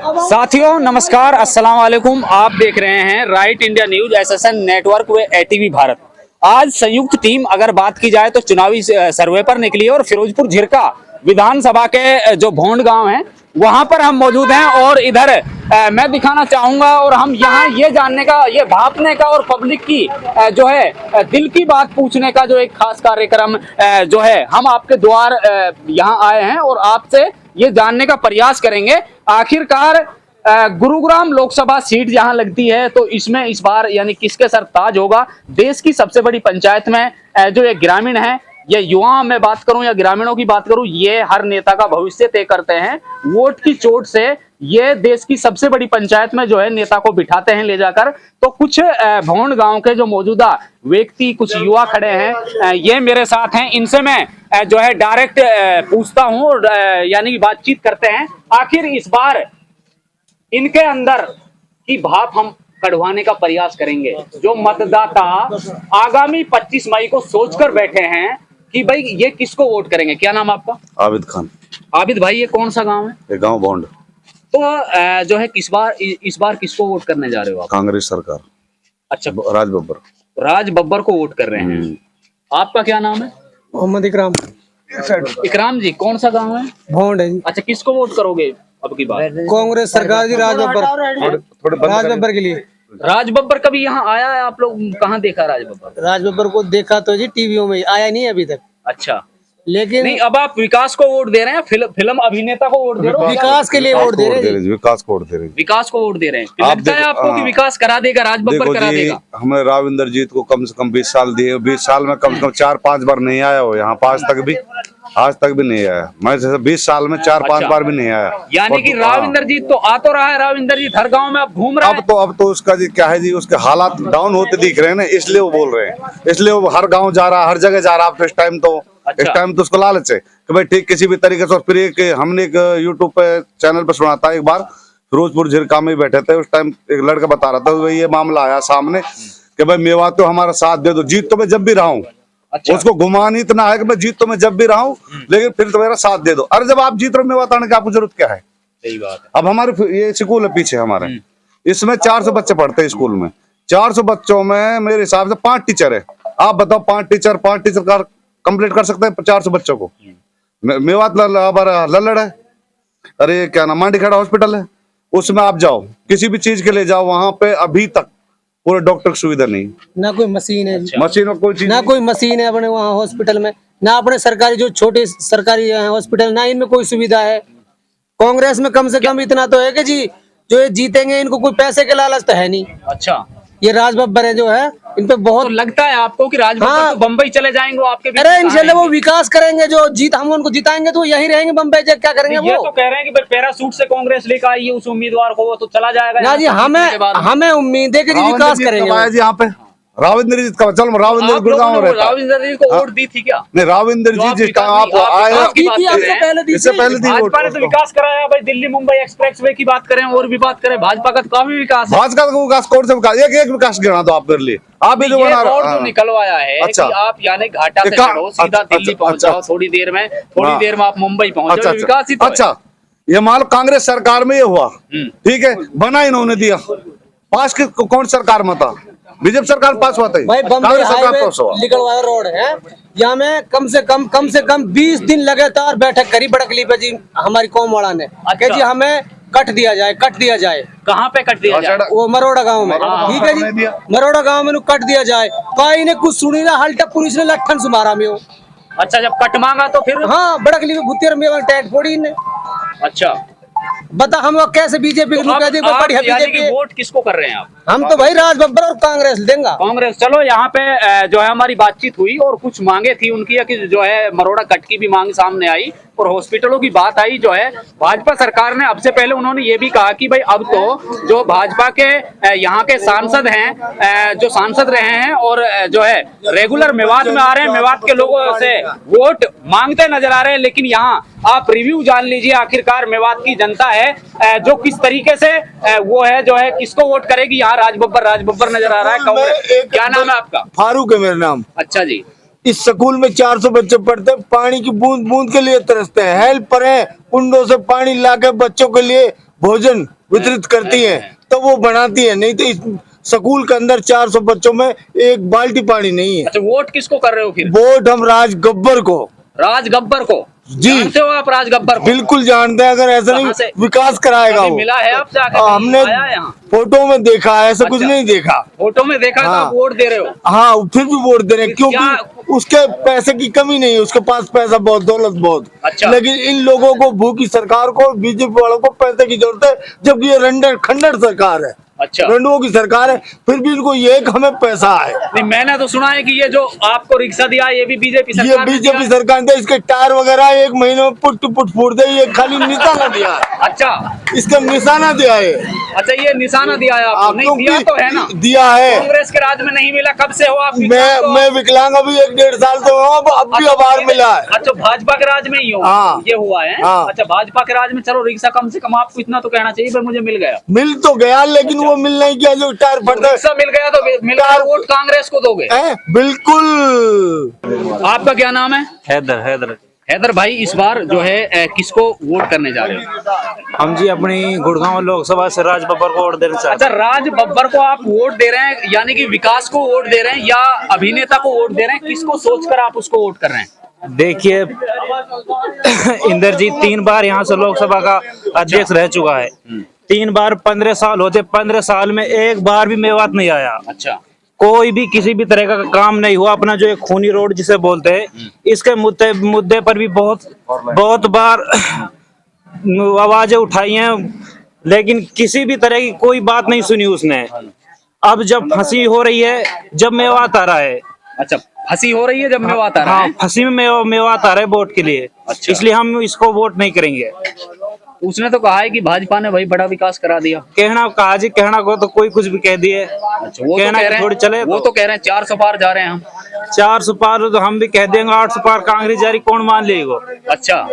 साथियों नमस्कार, अस्सलाम वालेकुम। आप देख रहे हैं right India news, SSN network व एटीवी भारत। आज संयुक्त टीम अगर बात की जाए तो चुनावी सर्वे पर निकली है और फिरोजपुर झिरका विधानसभा के जो भोंड गांव है वहां पर हम मौजूद हैं। और इधर मैं दिखाना चाहूंगा और हम यहाँ ये जानने का, ये भापने का और पब्लिक की जो है दिल की बात पूछने का जो एक खास कार्यक्रम जो है हम आपके द्वार यहाँ आए हैं और आपसे ये जानने का प्रयास करेंगे आखिरकार गुरुग्राम लोकसभा सीट जहां लगती है तो इसमें इस बार यानी किसके सर ताज होगा। देश की सबसे बड़ी पंचायत में जो ये ग्रामीण है, ये युवा में बात करूं या ग्रामीणों की बात करूं, ये हर नेता का भविष्य तय करते हैं। वोट की चोट से ये देश की सबसे बड़ी पंचायत में जो है नेता को बिठाते हैं ले जाकर। तो कुछ भोंड गांव के जो मौजूदा व्यक्ति, कुछ युवा खड़े हैं, ये मेरे साथ हैं। इनसे मैं जो है डायरेक्ट पूछता हूं और यानी कि बातचीत करते हैं। आखिर इस बार इनके अंदर की भाप हम कढ़वाने का प्रयास करेंगे। जो मतदाता आगामी 25 मई को सोचकर बैठे हैं कि भाई ये किसको वोट करेंगे। क्या नाम आपका? आबिद खान। आबिद भाई, ये कौन सा गांव है? ये गांव भोंड। तो जो है इस बार किसको वोट करने जा रहे हो आप? कांग्रेस सरकार। अच्छा, राज बब्बर। राज बब्बर को वोट कर रहे हैं। आपका क्या नाम है? मोहम्मद इकराम। इकराम जी, कौन सा गांव है? भोंड है जी। अच्छा, किसको वोट करोगे अब की बार? कांग्रेस सरकार जी, राज बब्बर। राज बब्बर के लिए। राज बब्बर कभी यहाँ आया है? आप लोग कहाँ देखा राज बब्बर? राज बब्बर को देखा तो जी टीवीओ में, आया नहीं अभी तक। अच्छा, लेकिन नहीं, अब आप विकास को वोट दे रहे हैं, फिल्म अभिनेता को वोट दे रहे हो? विकास के लिए वोट दे रहे हैं। विकास को वोट दे रहे। विकास को वोट दे रहे हैं। लगता है आपको कि विकास करा देगा, राज बब्बर करा देगा? हमें राव इंद्रजीत को कम से कम 20 साल दिए। 20 साल में कम से कम 4-5 बार नहीं आया हो यहाँ, आज तक भी नहीं आया। मैं जैसे 20 साल में 4-5 बार भी नहीं आया। यानी कि राव इंद्रजीत तो आ तो रहा है, राव इंद्रजीत हर गांव में अब घूम रहा है। अब तो उसका जी क्या है जी, उसके हालात डाउन होते दिख रहे हैं ना, इसलिए वो बोल रहे हैं। इसलिए वो हर गांव जा रहा है, हर जगह जा रहा है। अब इस टाइम तो उसको लालच है कि भाई ठीक किसी भी तरीके से। फिर हमने एक यूट्यूब पे चैनल पे सुना था, एक बार फिरोजपुर झिरका में बैठे थे, उस टाइम एक लड़का बता रहा था ये मामला आया सामने कि भाई मेवात तो हमारा साथ दे दो, जीत तो मैं जब भी रहा हूँ। अच्छा। उसको घुमान इतना है कि मैं जीत तो मैं जब भी रहा हूँ, लेकिन फिर तो मेरा साथ दे दो। अरे जब आप जीत रहे हो मेवात आने की आपको जरूरत क्या है? सही बात है। अब हमारे ये स्कूल है पीछे हमारे, इसमें 400 बच्चे पढ़ते हैं स्कूल में। 400 बच्चों में मेरे हिसाब से 5 टीचर है। आप बताओ, 5 टीचर का कंप्लीट कर सकते हैं 400 बच्चों को? मेवात लल्लड़ है, अरे क्या नाम, मांडीखेड़ा हॉस्पिटल है, उसमें आप जाओ किसी भी चीज के लिए जाओ, वहां पे अभी तक पूरे डॉक्टर की सुविधा नहीं, ना कोई मशीन है। अच्छा। मशीन और कोई चीज ना कोई मशीन है अपने वहाँ हॉस्पिटल में, ना अपने सरकारी जो छोटे सरकारी हॉस्पिटल, ना इनमें कोई सुविधा है। कांग्रेस में कम से कम इतना तो है कि जी जो ये जीतेंगे इनको कोई पैसे के लालच तो है नहीं। अच्छा, ये राज बब्बर है जो है, इन पे बहुत तो लगता है आपको कि राज बब्बर तो बम्बई चले जाएंगे वो आपके? अरे इंशाल्लाह वो विकास करेंगे, जो जीत हम उनको जिताएंगे तो यही रहेंगे बम्बई। क्या करेंगे ये वो? तो कह रहे हैं कि भाई पैरासूट से कांग्रेस लेकर आई है उस उम्मीदवार को, वो तो चला जाएगा ना जी। हमें उम्मीद है कि जी विकास करेंगे यहाँ पे। राव इंद्रजीत का चलो, राव इंद्रजीत गुड़गांव रहता है। राव इंद्रजीत को वोट दी थी क्या? नहीं, राव इंद्रजीत जिस टाइम आप आए, इससे पहले दी भाजपा ने तो विकास कराया भाई। दिल्ली मुंबई एक्सप्रेसवे की बात करें और भी बात करें, भाजपा का तो काफी विकास है। भाजपा का विकास कौन सा विकास? एक विकास गिना दो आप मेरे लिए। आप भी जो बना रोड जो निकलवाया है कि आप यानी घाटा से चढ़ो सीधा दिल्ली पहुंच जाओ, थोड़ी देर में आप मुंबई पहुंच जाओ, विकास ही तो है। अच्छा, ये मान कांग्रेस सरकार में ये हुआ, ठीक है, बना इन्होंने दिया। पास की कौन सरकार में था? बीजेपी सरकार पास हुआ था भाई। बम्बई हाईवे निकलवाया रोड है, यहाँ में कम से कम 20 दिन लगातार बैठक करी बड़कली पे जी हमारी कौम वाला ने। अच्छा। जी हमें कट दिया जाए। कहाँ पे कट दिया जाए? वो मरोड़ा गांव में, ठीक है जी, मरोड़ा गांव में कट दिया जाए। कहीं ने कुछ सुनी ना, हल्टा पुलिस ने लट्ठन से मारा में। अच्छा, जब कट मांगा तो फिर? हाँ, बड़कली में भुतियर में टैट फोड़ी ने। अच्छा, बता हम लोग कैसे बीजेपी को वोट किसको कर रहे हैं आप? हम तो भाई राज बब्बर और कांग्रेस देंगे। कांग्रेस। चलो, यहाँ पे जो है हमारी बातचीत हुई और कुछ मांगे थी उनकी कि जो है मरोड़ा कट की भी मांग सामने आई और हॉस्पिटलों की बात आई। जो है भाजपा सरकार ने अब से पहले उन्होंने ये भी कहा कि भाई अब तो जो भाजपा के यहाँ के सांसद हैं, जो सांसद रहे हैं और जो है रेगुलर मेवात में आ रहे हैं, मेवात के लोगों से वोट मांगते नजर आ रहे हैं। लेकिन यहाँ आप रिव्यू जान लीजिए, आखिरकार मेवात की जनता है जो किस तरीके से वो है जो है किसको वोट करेगी। यहाँ राज बब्बर नजर आ रहा है। कांग्रेस। क्या नाम है आपका? फारूक है मेरा नाम। अच्छा जी। इस स्कूल में 400 बच्चे पढ़ते हैं, पानी की बूंद बूंद के लिए तरसते हैं। हेल्पर है, कुंडों से पानी लाके बच्चों के लिए भोजन वितरित करती है तो वो बनाती है, नहीं तो इस स्कूल के अंदर 400 बच्चों में एक बाल्टी पानी नहीं है। अच्छा, वोट किसको कर रहे हो फिर? वोट हम राज गब्बर को। राज गब्बर को? जी। जानते हो आप राज गब्बर को? बिल्कुल जानते हैं, अगर ऐसा कहाँ नहीं से? विकास कराएगा कभी वो। मिला है आपसे आके? हमने आया है यहाँ? फोटो में देखा है, ऐसा कुछ अच्छा। नहीं देखा। फोटो में देखा तो हाँ। आप वोट दे रहे हो? हाँ, फिर भी वोट दे रहे हैं फिर क्योंकि उसके पैसे की कमी नहीं है, उसके पास पैसा बहुत, दौलत बहुत। अच्छा। लेकिन इन लोगों को, भूखी सरकार को, बीजेपी वालों को पैसे की जरूरत है, जबकि ये रंडर खंडर सरकार है। अच्छा। रंडुओं की सरकार है, फिर भी इनको ये कि हमें पैसा है। नहीं, मैंने तो सुना है कि ये जो आपको रिक्शा दिया ये भी बीजेपी ये सरकार ने बीजेपी दिया है। सरकार ने, इसके टायर वगैरह एक महीने में पुट फूट दे, ये खाली निशाना दिया है। अच्छा। इसका निशाना दिया है। अच्छा, ये निशाना दिया है आपको? नहीं दिया तो है ना? दिया है। कांग्रेस के राज में नहीं मिला। कब से हो आप? मैं विकलांग अभी 1-1.5 साल से हूँ, अब भी आभार मिला है। अच्छा, भाजपा के राज में ही हो? हाँ। ये हुआ है? हाँ। अच्छा, भाजपा के राज में चलो रिक्शा कम से कम आपको इतना तो कहना चाहिए भाई मुझे मिल गया। मिल तो गया, लेकिन वो मिल नहीं गया, जो टायर फटता है। रिक्शा मिल गया तो मिल गया, वोट कांग्रेस को दोगे? बिल्कुल। आपका क्या नाम है? हैदर हैदर भाई, इस बार जो है किसको वोट करने जा रहे हो? हम जी अपनी गुड़गांव लोकसभा से राज बब्बर को वोट देना चाहते अच्छा, राज बब्बर को आप वोट दे रहे हैं, यानी कि विकास को वोट दे रहे हैं या अभिनेता को वोट दे रहे हैं? किसको सोचकर आप उसको वोट कर रहे हैं? हैं। देखिए इंद्रजीत 3 बार यहाँ से लोकसभा का अध्यक्ष रह चुका है। 3 बार 15 साल होते, 15 साल में एक बार भी मेवात नहीं आया। अच्छा। कोई भी किसी भी तरह का काम नहीं हुआ। अपना जो एक खूनी रोड जिसे बोलते हैं, इसके मुद्दे पर भी बहुत बार आवाजें उठाई हैं, लेकिन किसी भी तरह की कोई बात नहीं सुनी उसने। अब जब फंसी हो रही है, जब मेवात आ रहा है। अच्छा, फंसी हो रही है जब मेवात आ रहा हाँ, है? फंसी में मेवात आ रहा है वोट के लिए। अच्छा। इसलिए हम इसको वोट नहीं करेंगे। उसने तो कहा है कि भाजपा ने भाई बड़ा विकास करा दिया। कहना कहा जी, कहना को तो कोई कुछ भी कह दिए। अच्छा, वो तो कहना कह कि रहे थोड़ी चले हैं, वो तो कह रहे हैं 400 पार जा रहे हैं हम। 400 पार तो हम भी कह देंगे, 800 पार कांग्रेस जारी, कौन मान लेगा? अच्छा,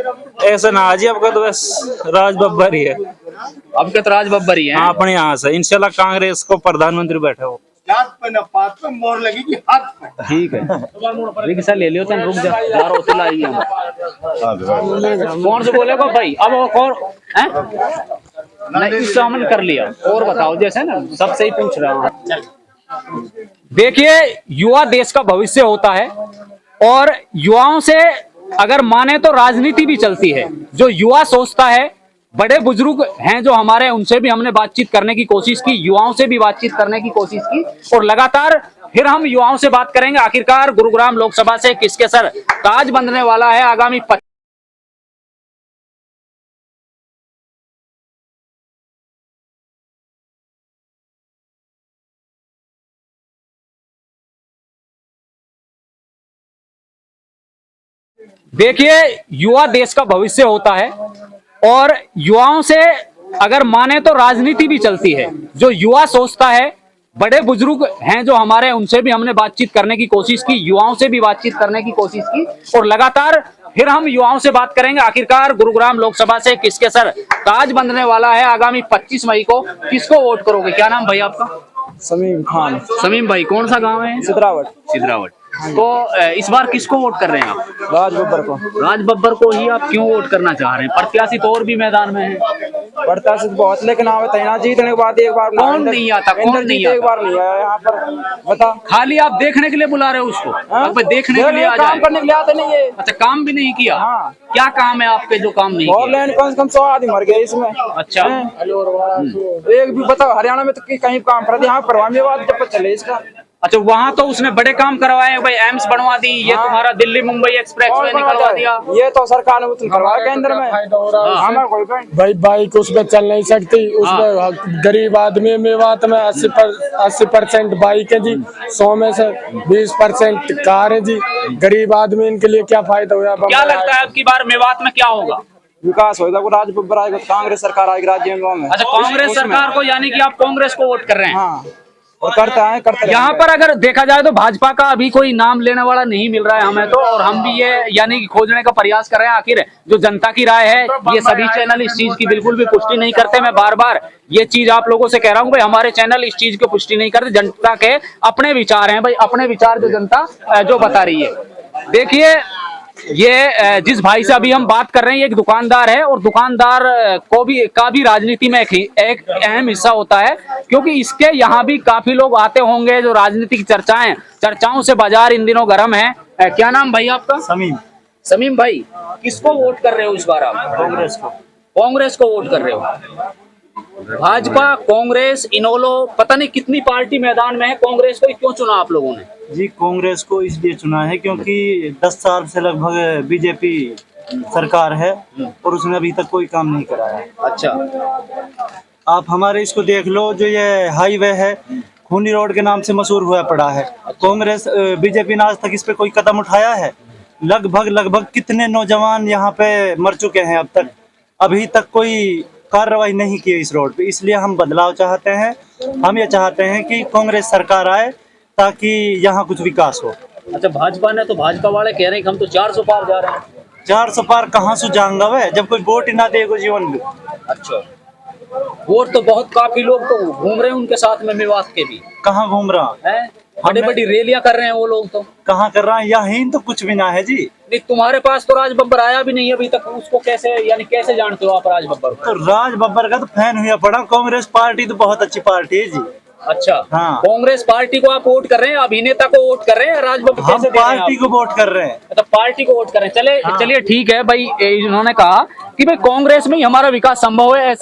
ऐसा ना जी, आपका तो बस राज बब्बर ही है। अब के तो राज बब्बर ही है। हाँ, अपने यहाँ से इंशाल्लाह कांग्रेस को प्रधानमंत्री बैठे हो। हाथ पे न पात पे मोहर लगेगी, हाथ पे। ठीक है, रिक्शा ले लियो, तन रुक जा रहा हो तो लाइए। कौन से बोलेगा भाई? अब और हैं? नहीं, सामने कर लिया। और बताओ, जैसे ना सबसे ही पूछ रहा हूँ। देखिए, युवा देश का भविष्य होता है और युवाओं से अगर माने तो राजनीति भी चलती है। जो युवा सोचता है, बड़े बुजुर्ग हैं जो हमारे, उनसे भी हमने बातचीत करने की कोशिश की, युवाओं से भी बातचीत करने की कोशिश की और लगातार फिर हम युवाओं से बात करेंगे। आखिरकार गुरुग्राम लोकसभा से किसके सर ताज बंधने वाला है आगामी देखिए, युवा देश का भविष्य होता है और युवाओं से अगर माने तो राजनीति भी चलती है। जो युवा सोचता है, बड़े बुजुर्ग हैं जो हमारे, उनसे भी हमने बातचीत करने की कोशिश की, युवाओं से भी बातचीत करने की कोशिश की और लगातार फिर हम युवाओं से बात करेंगे। आखिरकार गुरुग्राम लोकसभा से किसके सर ताज बंधने वाला है आगामी 25 मई को? किसको वोट करोगे? क्या नाम भाई आपका? समीम खान। समीम भाई, कौन सा गांव है? सिद्धरावट। तो इस बार किसको वोट कर रहे हैं आप? राज बब्बर को। राज बब्बर को ही आप क्यों वोट करना चाह रहे हैं? प्रत्याशी तो और भी मैदान में है। प्रत्याशी बहुत, लेकिन तैना जीतने के बाद एक बार कौन नहीं आता? कौन नहीं आता? एक बार नहीं आया यहाँ पर, बता। खाली आप देखने के लिए बुला रहे हो उसको? आप देखने के लिए आ काम जाए? करने के लिए आते नहीं है। अच्छा, काम भी नहीं किया? हाँ। क्या काम है आपके जो काम नहीं और किया? लैंड कम से कम 100 आदमी मर गए इसमें। अच्छा। एक भी बताओ, हरियाणा में तो कहीं काम कर दिया, यहाँ परवान जब चले इसका। अच्छा, वहाँ तो उसने बड़े काम करवाए भाई, एम्स बनवा दी, ये हाँ। तुम्हारा दिल्ली मुंबई एक्सप्रेस वे निकलवा दिया। ये तो सरकार ने करवाया केंद्र में। हमें कोई भाई बाइक उसमें चल नहीं सकती, उसमें गरीब आदमी मेवात में 80% बाइक है जी, 100 में से 20% कार है जी। गरीब आदमी इनके लिए क्या फायदा हुआ? क्या लगता है आपकी बार मेवात में क्या होगा? विकास होगा, राज बब्बर आएगा, कांग्रेस सरकार आएगी राज्य में। अच्छा, कांग्रेस सरकार को, यानी कि आप कांग्रेस को वोट कर रहे हैं? हाँ, और करते यहाँ पर अगर देखा जाए तो भाजपा का अभी कोई नाम लेने वाला नहीं मिल रहा है हमें तो, और हम भी ये यानी कि खोजने का प्रयास कर रहे हैं आखिर जो जनता की राय है। ये सभी चैनल इस चीज की बिल्कुल भी पुष्टि नहीं करते। मैं बार बार ये चीज आप लोगों से कह रहा हूँ भाई, हमारे चैनल इस चीज की पुष्टि नहीं करते। जनता के अपने विचार हैं भाई, अपने विचार जो जनता जो बता रही है। देखिए, ये जिस भाई से अभी हम बात कर रहे हैं ये एक दुकानदार है, और दुकानदार का भी राजनीति में एक अहम हिस्सा होता है, क्योंकि इसके यहाँ भी काफी लोग आते होंगे। जो राजनीतिक चर्चाओं से बाजार इन दिनों गर्म है। क्या नाम भाई आपका? समीम भाई, किसको वोट कर रहे हो इस बार आप? कांग्रेस को वोट कर रहे हो? भाजपा, कांग्रेस, इनेलो, पता नहीं कितनी पार्टी मैदान में है। कांग्रेस को क्यों चुना आप लोगों ने? जी, कांग्रेस को इसलिए चुना है क्योंकि 10 साल से लगभग बीजेपी सरकार है और उसने अभी तक कोई काम नहीं कराया है। अच्छा, आप हमारे इसको देख लो, जो ये हाईवे है खूनी रोड के नाम से मशहूर हुआ पड़ा है। कांग्रेस बीजेपी ने आज तक इस पे कोई कदम उठाया है? लगभग कितने नौजवान यहाँ पे मर चुके हैं अब तक, अभी तक कोई कार्रवाई नहीं की इस रोड पे। इसलिए हम बदलाव चाहते हैं। हम ये चाहते हैं कि कांग्रेस सरकार आए ताकि यहाँ कुछ विकास हो। अच्छा, भाजपा ने तो, भाजपा वाले कह रहे हैं कि हम तो 400 पार जा रहे हैं। 400 पार कहाँ से जाऊंगा वे, जब कोई वोट ही ना देगा जीवन में। अच्छा, वोट तो बहुत, काफी लोग तो घूम रहे हैं उनके साथ में, मेवात के भी। कहाँ घूम रहा है? बड़ी रैलियां कर रहे हैं वो लोग तो। कहाँ कर रहा है? यहीं तो कुछ भी ना है जी। नहीं, तुम्हारे पास तो राज बब्बर आया भी नहीं अभी तक, उसको कैसे, यानी कैसे जानते हो आप राज बब्बर को? तो राज बब्बर का तो फैन हुआ पड़ा। कांग्रेस पार्टी तो बहुत अच्छी पार्टी है जी। अच्छा, हाँ। कांग्रेस पार्टी को आप वोट कर रहे हैं, अभिनेता को वोट कर रहे हैं, राज बब्बर हम कैसे दे रहे हैं पार्टी आप? को वोट कर रहे हैं। मतलब पार्टी को वोट कर रहे हैं। चलिए ठीक है भाई, इन्होंने कहा कि भाई कांग्रेस में ही हमारा विकास संभव है।